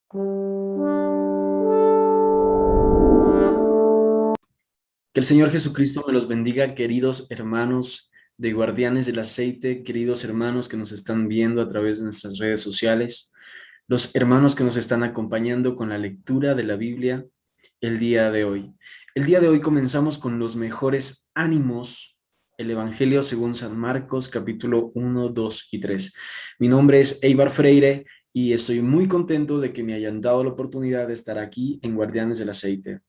Que el Señor Jesucristo me los bendiga, queridos hermanos de Guardianes del Aceite, queridos hermanos que nos están viendo a través de nuestras redes sociales, los hermanos que nos están acompañando con la lectura de la Biblia el día de hoy. El día de hoy comenzamos con los mejores ánimos, el Evangelio según San Marcos, capítulo 1, 2 y 3. Mi nombre es Eibar Freire y estoy muy contento de que me hayan dado la oportunidad de estar aquí en Guardianes del Aceite.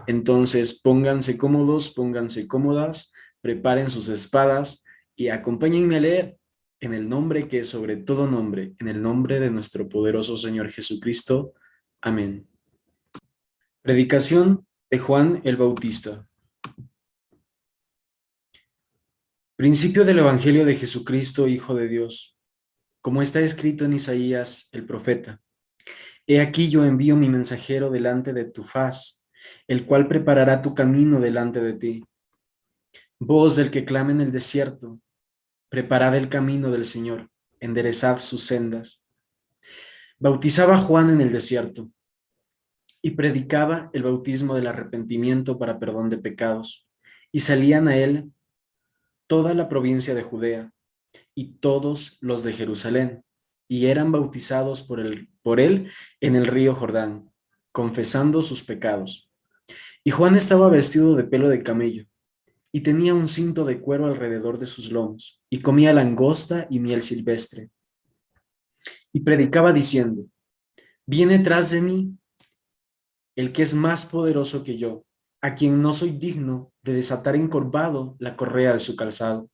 Entonces, pónganse cómodos, pónganse cómodas, preparen sus espadas y acompáñenme a leer en el nombre que es sobre todo nombre, en el nombre de nuestro poderoso Señor Jesucristo. Amén. Predicación de Juan el Bautista. Principio del Evangelio de Jesucristo, Hijo de Dios, como está escrito en Isaías el profeta. He aquí yo envío mi mensajero delante de tu faz, el cual preparará tu camino delante de ti. Voz del que clama en el desierto, preparad el camino del Señor, enderezad sus sendas. Bautizaba Juan en el desierto y predicaba el bautismo del arrepentimiento para perdón de pecados, y salían a él toda la provincia de Judea y todos los de Jerusalén, y eran bautizados por él en el río Jordán, confesando sus pecados. Y Juan estaba vestido de pelo de camello, y tenía un cinto de cuero alrededor de sus lomos, y comía langosta y miel silvestre. Y predicaba diciendo: Viene tras de mí el que es más poderoso que yo, a quien no soy digno de desatar encorvado la correa de su calzado.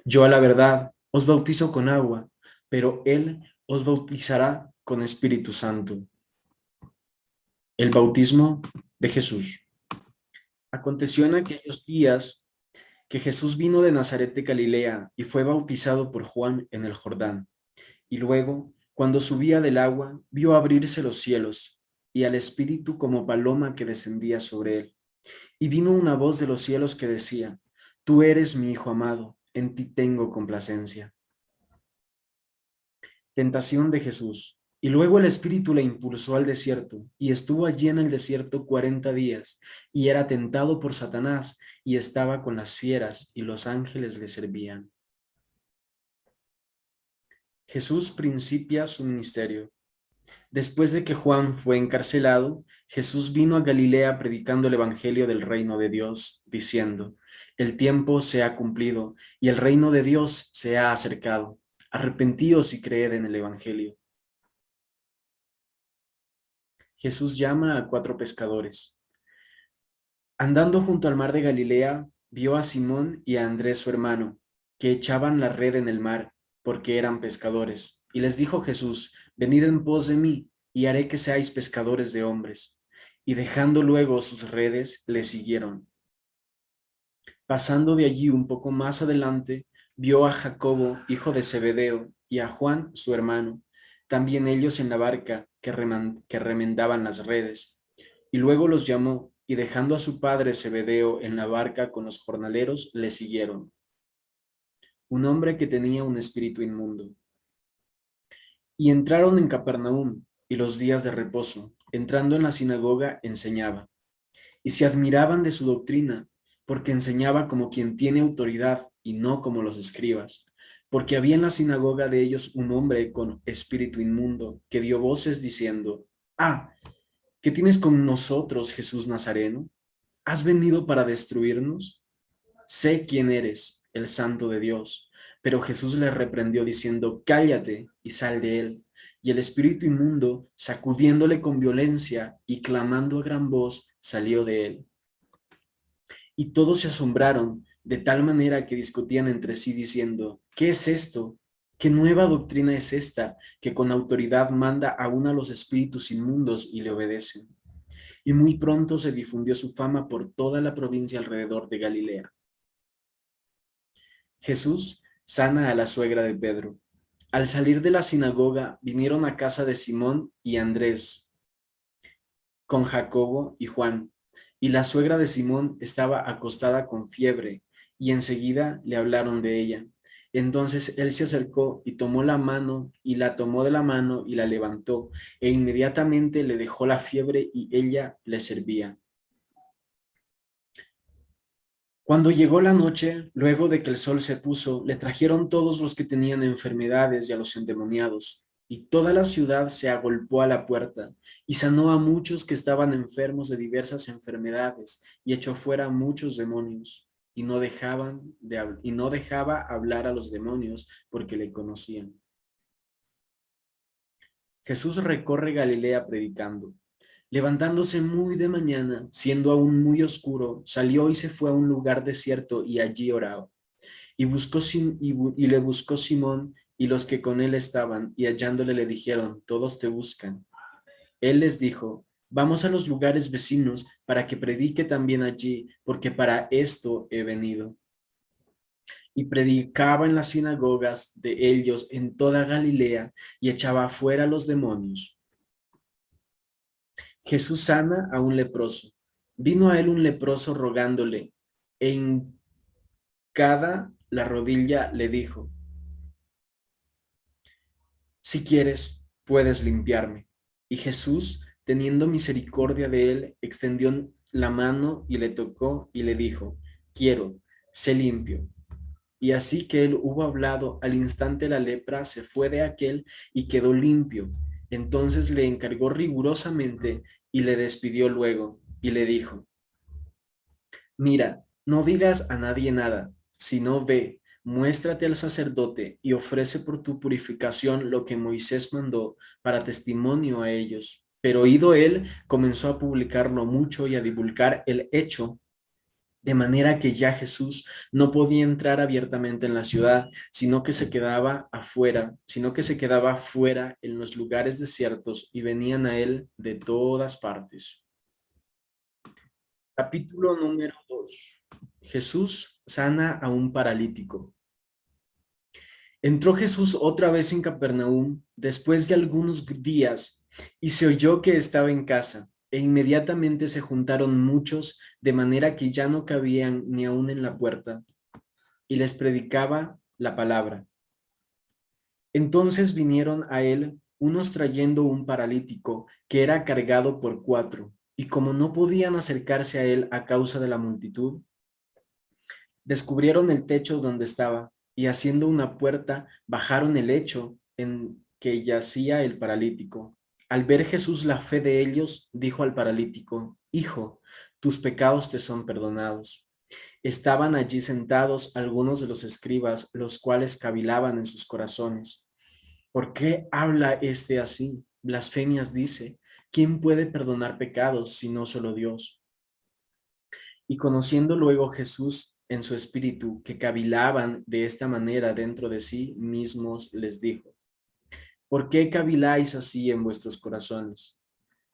Yo a la verdad os bautizo con agua, pero él os bautizará con Espíritu Santo. El bautismo de Jesús. Aconteció en aquellos días que Jesús vino de Nazaret de Galilea y fue bautizado por Juan en el Jordán. Y luego, cuando subía del agua, vio abrirse los cielos y al Espíritu como paloma que descendía sobre él. Y vino una voz de los cielos que decía: Tú eres mi Hijo amado, en ti tengo complacencia. Tentación de Jesús. Y luego el Espíritu le impulsó al desierto, y estuvo allí en el desierto 40 días, y era tentado por Satanás, y estaba con las fieras, y los ángeles le servían. Jesús principia su ministerio. Después de que Juan fue encarcelado, Jesús vino a Galilea predicando el evangelio del reino de Dios, diciendo: El tiempo se ha cumplido y el reino de Dios se ha acercado. Arrepentíos y creed en el evangelio. Jesús llama a 4 pescadores. Andando junto al mar de Galilea, vio a Simón y a Andrés su hermano, que echaban la red en el mar, porque eran pescadores. Y les dijo Jesús: Venid en pos de mí, y haré que seáis pescadores de hombres. Y dejando luego sus redes, le siguieron. Pasando de allí un poco más adelante, vio a Jacobo, hijo de Zebedeo, y a Juan, su hermano, también ellos en la barca que remendaban las redes. Y luego los llamó, y dejando a su padre Zebedeo en la barca con los jornaleros, le siguieron. Un hombre que tenía un espíritu inmundo. Y entraron en Capernaum, y los días de reposo, entrando en la sinagoga, enseñaba. Y se admiraban de su doctrina, porque enseñaba como quien tiene autoridad y no como los escribas. Porque había en la sinagoga de ellos un hombre con espíritu inmundo, que dio voces diciendo: ¿Qué tienes con nosotros, Jesús Nazareno? ¿Has venido para destruirnos? Sé quién eres, el Santo de Dios. Pero Jesús le reprendió diciendo: Cállate y sal de él. Y el espíritu inmundo, sacudiéndole con violencia y clamando a gran voz, salió de él. Y todos se asombraron de tal manera que discutían entre sí diciendo: ¿Qué es esto? ¿Qué nueva doctrina es esta que con autoridad manda aún a los espíritus inmundos y le obedecen? Y muy pronto se difundió su fama por toda la provincia alrededor de Galilea. Jesús sana a la suegra de Pedro. Al salir de la sinagoga, vinieron a casa de Simón y Andrés, con Jacobo y Juan, y la suegra de Simón estaba acostada con fiebre, y enseguida le hablaron de ella. Entonces él se acercó y tomó la mano y la tomó de la mano y la levantó, e inmediatamente le dejó la fiebre y ella le servía. Cuando llegó la noche, luego de que el sol se puso, le trajeron todos los que tenían enfermedades y a los endemoniados, y toda la ciudad se agolpó a la puerta, y sanó a muchos que estaban enfermos de diversas enfermedades, y echó fuera a muchos demonios, y no dejaba hablar a los demonios porque le conocían. Jesús recorre Galilea predicando. Levantándose muy de mañana, siendo aún muy oscuro, salió y se fue a un lugar desierto y allí oraba. Y le buscó Simón y los que con él estaban, y hallándole le dijeron, todos te buscan. Él les dijo, vamos a los lugares vecinos para que predique también allí, porque para esto he venido. Y predicaba en las sinagogas de ellos en toda Galilea y echaba afuera los demonios. Jesús sana a un leproso. Vino a él un leproso rogándole, e hincada la rodilla le dijo, si quieres, puedes limpiarme. Y Jesús, teniendo misericordia de él, extendió la mano y le tocó y le dijo, quiero, sé limpio. Y así que él hubo hablado, al instante la lepra se fue de aquel y quedó limpio. Entonces le encargó rigurosamente y le despidió luego y le dijo, mira, no digas a nadie nada, sino ve, muéstrate al sacerdote y ofrece por tu purificación lo que Moisés mandó para testimonio a ellos. Pero oído él, comenzó a publicarlo mucho y a divulgar el hecho, de manera que ya Jesús no podía entrar abiertamente en la ciudad, sino que se quedaba fuera en los lugares desiertos y venían a él de todas partes. Capítulo número 2. Jesús sana a un paralítico. Entró Jesús otra vez en Capernaum después de algunos días y se oyó que estaba en casa, e inmediatamente se juntaron muchos, de manera que ya no cabían ni aún en la puerta, y les predicaba la palabra. Entonces vinieron a él unos trayendo un paralítico que era cargado por 4, y como no podían acercarse a él a causa de la multitud, descubrieron el techo donde estaba y haciendo una puerta bajaron el lecho en que yacía el paralítico. Al ver Jesús la fe de ellos, dijo al paralítico, Hijo, tus pecados te son perdonados. Estaban allí sentados algunos de los escribas, los cuales cavilaban en sus corazones. ¿Por qué habla este así? Blasfemias dice. ¿Quién puede perdonar pecados si no solo Dios? Y conociendo luego Jesús en su espíritu que cavilaban de esta manera dentro de sí mismos, les dijo, ¿por qué caviláis así en vuestros corazones?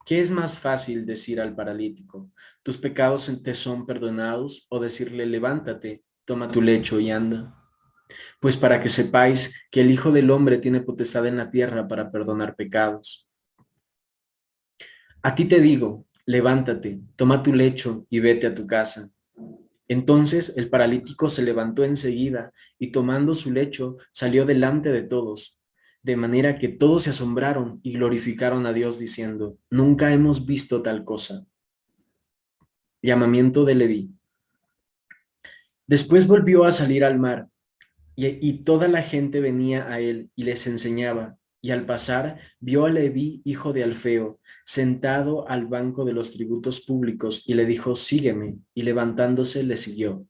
¿Qué es más fácil decir al paralítico, tus pecados te son perdonados, o decirle, levántate, toma tu lecho y anda? Pues para que sepáis que el Hijo del Hombre tiene potestad en la tierra para perdonar pecados. A ti te digo, levántate, toma tu lecho y vete a tu casa. Entonces el paralítico se levantó enseguida y tomando su lecho salió delante de todos, de manera que todos se asombraron y glorificaron a Dios diciendo, nunca hemos visto tal cosa. Llamamiento de Leví. Después volvió a salir al mar y toda la gente venía a él y les enseñaba. Y al pasar, vio a Leví, hijo de Alfeo, sentado al banco de los tributos públicos, y le dijo, sígueme, y levantándose le siguió.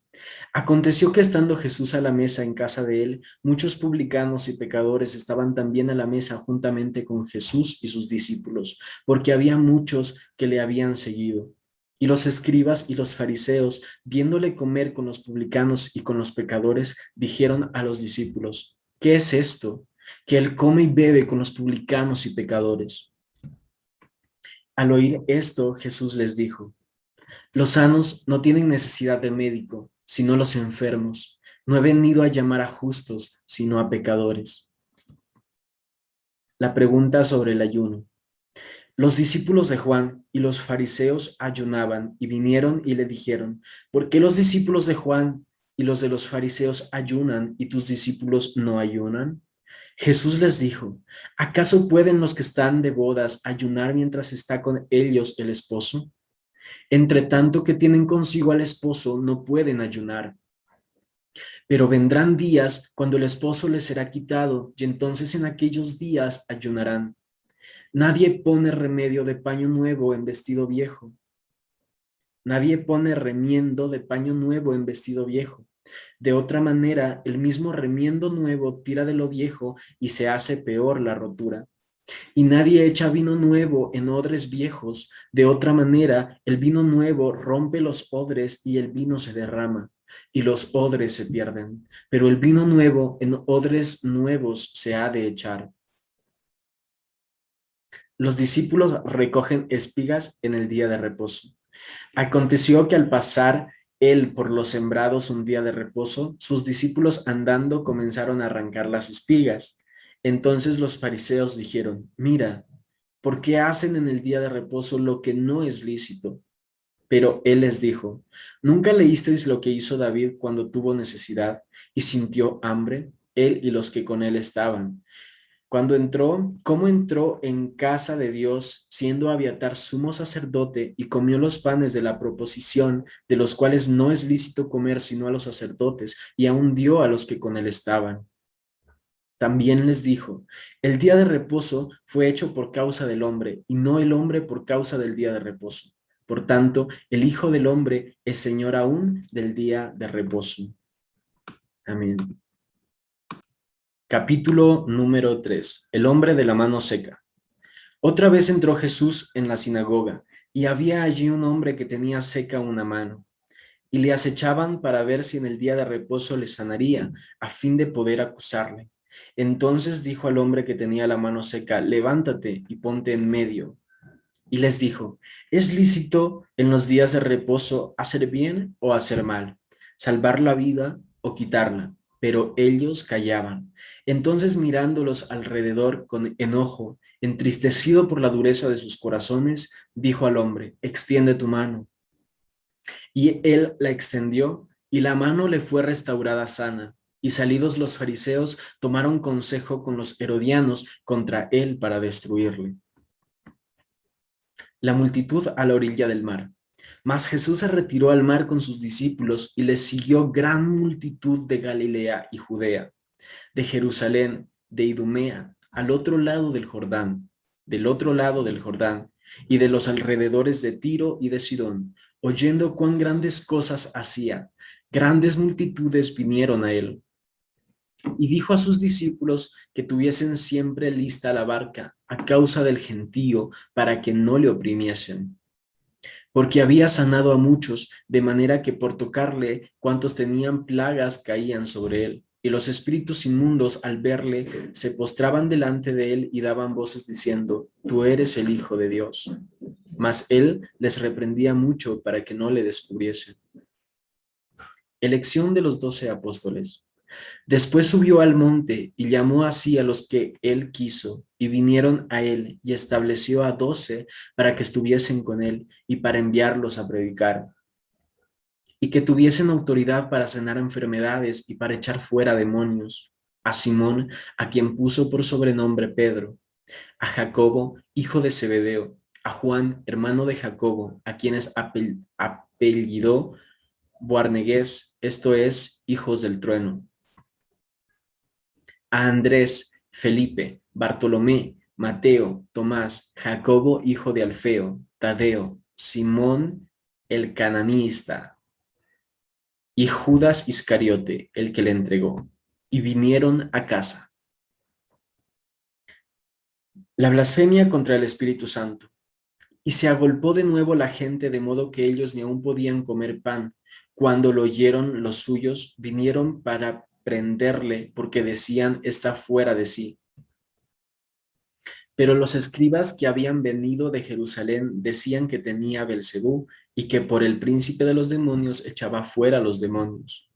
Aconteció que estando Jesús a la mesa en casa de él, muchos publicanos y pecadores estaban también a la mesa juntamente con Jesús y sus discípulos, porque había muchos que le habían seguido. Y los escribas y los fariseos, viéndole comer con los publicanos y con los pecadores, dijeron a los discípulos, ¿qué es esto? Que él come y bebe con los publicanos y pecadores. Al oír esto, Jesús les dijo, los sanos no tienen necesidad de médico, sino los enfermos. No he venido a llamar a justos, sino a pecadores. La pregunta sobre el ayuno. Los discípulos de Juan y los fariseos ayunaban y vinieron y le dijeron, ¿por qué los discípulos de Juan y los de los fariseos ayunan y tus discípulos no ayunan? Jesús les dijo, ¿acaso pueden los que están de bodas ayunar mientras está con ellos el esposo? Entre tanto que tienen consigo al esposo, no pueden ayunar. Pero vendrán días cuando el esposo les será quitado, y entonces en aquellos días ayunarán. Nadie pone remedio de paño nuevo en vestido viejo. Nadie pone remiendo de paño nuevo en vestido viejo. De otra manera, el mismo remiendo nuevo tira de lo viejo y se hace peor la rotura. Y nadie echa vino nuevo en odres viejos. De otra manera, el vino nuevo rompe los odres y el vino se derrama, y los odres se pierden. Pero el vino nuevo en odres nuevos se ha de echar. Los discípulos recogen espigas en el día de reposo. Aconteció que al pasar él por los sembrados un día de reposo, sus discípulos andando comenzaron a arrancar las espigas. Entonces los fariseos dijeron, mira, ¿por qué hacen en el día de reposo lo que no es lícito? Pero él les dijo, ¿nunca leísteis lo que hizo David cuando tuvo necesidad y sintió hambre, él y los que con él estaban? Cuando entró, ¿cómo entró en casa de Dios, siendo Abiatar sumo sacerdote, y comió los panes de la proposición, de los cuales no es lícito comer sino a los sacerdotes, y aún dio a los que con él estaban? También les dijo, el día de reposo fue hecho por causa del hombre, y no el hombre por causa del día de reposo. Por tanto, el Hijo del Hombre es Señor aún del día de reposo. Amén. Capítulo número 3. El hombre de la mano seca. Otra vez entró Jesús en la sinagoga, y había allí un hombre que tenía seca una mano, y le acechaban para ver si en el día de reposo le sanaría, a fin de poder acusarle. Entonces dijo al hombre que tenía la mano seca, levántate y ponte en medio. Y les dijo, ¿es lícito en los días de reposo hacer bien o hacer mal, salvar la vida o quitarla? Pero ellos callaban. Entonces mirándolos alrededor con enojo, entristecido por la dureza de sus corazones, dijo al hombre, extiende tu mano. Y él la extendió, y la mano le fue restaurada sana. Y salidos los fariseos, tomaron consejo con los herodianos contra él para destruirle. La multitud a la orilla del mar. Mas Jesús se retiró al mar con sus discípulos y les siguió gran multitud de Galilea y Judea, de Jerusalén, de Idumea, al otro lado del Jordán, del otro lado del Jordán, y de los alrededores de Tiro y de Sidón, oyendo cuán grandes cosas hacía. Grandes multitudes vinieron a él. Y dijo a sus discípulos que tuviesen siempre lista la barca a causa del gentío para que no le oprimiesen. Porque había sanado a muchos, de manera que por tocarle, cuantos tenían plagas caían sobre él. Y los espíritus inmundos, al verle, se postraban delante de él y daban voces diciendo, tú eres el Hijo de Dios. Mas él les reprendía mucho para que no le descubriesen. Elección de los 12 apóstoles. Después subió al monte y llamó así a los que él quiso, y vinieron a él, y estableció a 12 para que estuviesen con él y para enviarlos a predicar, y que tuviesen autoridad para sanar enfermedades y para echar fuera demonios. A Simón, a quien puso por sobrenombre Pedro, a Jacobo, hijo de Zebedeo, a Juan, hermano de Jacobo, a quienes apellidó Boanerges, esto es, hijos del trueno, a Andrés, Felipe, Bartolomé, Mateo, Tomás, Jacobo, hijo de Alfeo, Tadeo, Simón el cananista y Judas Iscariote, el que le entregó, y vinieron a casa. La blasfemia contra el Espíritu Santo. Y se agolpó de nuevo la gente, de modo que ellos ni aún podían comer pan. Cuando lo oyeron los suyos, vinieron para prenderle, porque decían, está fuera de sí. Pero los escribas que habían venido de Jerusalén decían que tenía Belcebú y que por el príncipe de los demonios echaba fuera a los demonios.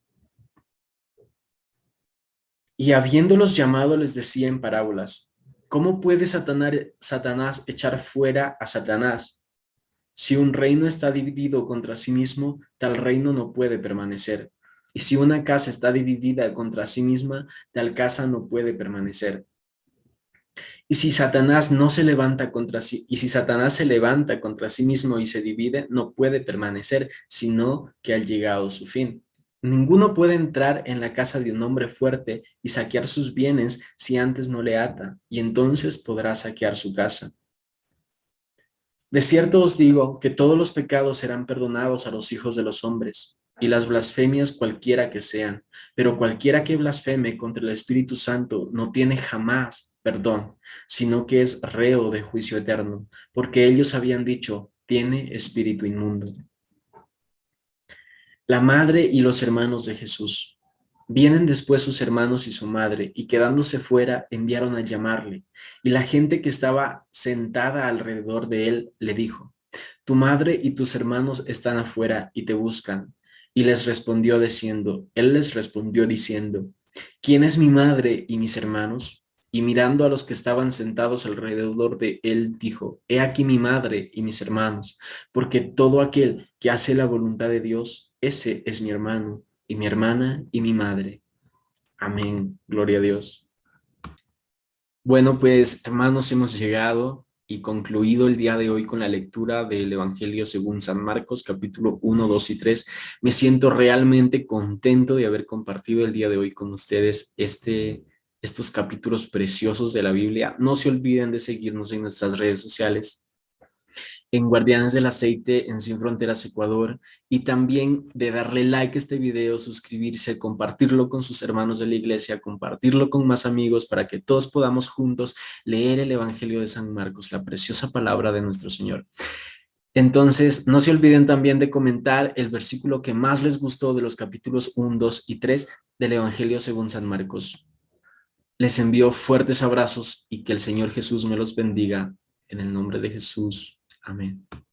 Y habiéndolos llamado les decía en parábolas, ¿cómo puede Satanás echar fuera a Satanás? Si un reino está dividido contra sí mismo, tal reino no puede permanecer. Y si una casa está dividida contra sí misma, tal casa no puede permanecer. Y si Satanás no se levanta contra sí, y si Satanás se levanta contra sí mismo y se divide, no puede permanecer, sino que ha llegado su fin. Ninguno puede entrar en la casa de un hombre fuerte y saquear sus bienes si antes no le ata, y entonces podrá saquear su casa. De cierto os digo que todos los pecados serán perdonados a los hijos de los hombres, y las blasfemias cualquiera que sean, pero cualquiera que blasfeme contra el Espíritu Santo no tiene jamás perdón, sino que es reo de juicio eterno, porque ellos habían dicho, tiene espíritu inmundo. La madre y los hermanos de Jesús. Vienen después sus hermanos y su madre, y quedándose fuera, enviaron a llamarle. Y la gente que estaba sentada alrededor de él le dijo, tu madre y tus hermanos están afuera y te buscan. Y él les respondió diciendo, ¿quién es mi madre y mis hermanos? Y mirando a los que estaban sentados alrededor de él, dijo, he aquí mi madre y mis hermanos, porque todo aquel que hace la voluntad de Dios, ese es mi hermano y mi hermana y mi madre. Amén. Gloria a Dios. Bueno, pues hermanos, hemos llegado y concluido el día de hoy con la lectura del Evangelio según San Marcos, capítulo 1, 2 y 3. Me siento realmente contento de haber compartido el día de hoy con ustedes estos capítulos preciosos de la Biblia. No se olviden de seguirnos en nuestras redes sociales, en Guardianes del Aceite, en Sin Fronteras Ecuador, y también de darle like a este video, suscribirse, compartirlo con sus hermanos de la iglesia, compartirlo con más amigos para que todos podamos juntos leer el Evangelio de San Marcos, la preciosa palabra de nuestro Señor. Entonces, no se olviden también de comentar el versículo que más les gustó de los capítulos 1, 2 y 3 del Evangelio según San Marcos. Les envío fuertes abrazos y que el Señor Jesús me los bendiga. En el nombre de Jesús. Amén.